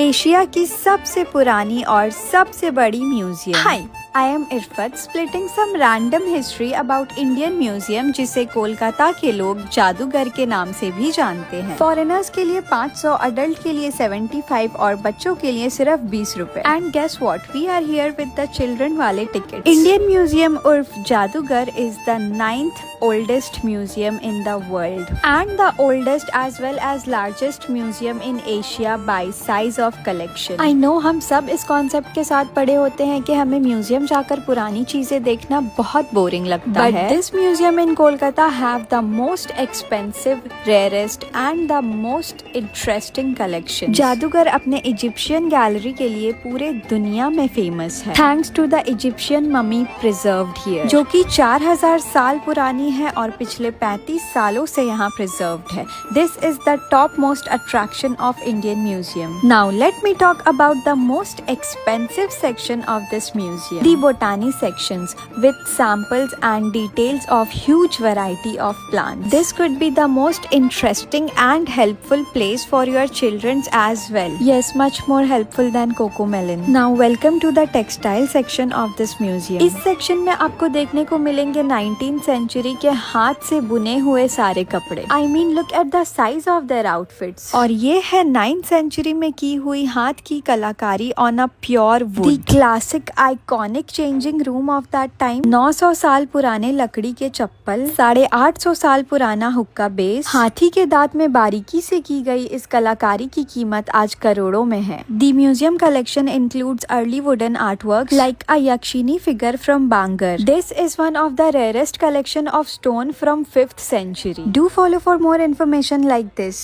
Asia की सबसे पुरानी और सबसे बड़ी museum. Hi, I am Irfat, splitting some random history about Indian Museum, जिसे कोलकाता के लोग जादूगर के नाम से भी जानते हैं। फॉरेनर्स के लिए 500, अडल्ट के लिए 75 और बच्चों के लिए सिर्फ 20 रुपए। And guess what, we are here with the children वाले टिकट। इंडियन म्यूजियम उर्फ Jadughar is the 9th oldest museum in the world and the oldest as well as largest museum in Asia by size of collection. I know हम सब इस concept के साथ पढ़े होते हैं कि हमें म्यूजियम जाकर पुरानी चीजें देखना बहुत बोरिंग लगता है। But this museum in Kolkata have the most expensive, rarest and the most interesting collection. जादूगर अपने इजिप्शियन गैलरी के लिए पूरे दुनिया में फेमस है। Thanks to the Egyptian mummy preserved here, जो कि 4000 साल पुरानी है और पिछले 35 सालों से यहाँ प्रिजर्व्ड है। This is the top most attraction of Indian Museum. Now let me talk about the most expensive section of this museum, the botany sections with samples and details of huge variety of plants. This could be the most interesting and helpful place for your children as well. Yes, much more helpful than Cocomelon. Now welcome to the textile section of this museum. इस section में आपको देखने को मिलेंगे 19th century के हाथ से बुने हुए सारे कपड़े। I mean, look at the size of their outfits. और ये है 9th century में की हुई हाथ की कलाकारी on a pure wood. The classic iconic changing room of that time. 900 साल पुराने लकड़ी के चप्पल, 850 साल पुराना हुक्का बेस, हाथी के दांत में बारीकी से की गई इस कलाकारी की कीमत आज करोड़ों में है। The museum collection includes early wooden artworks like a Yakshini figure from Bangar. This is one of the rarest collection of stone from 5th century. Do follow for more information like this.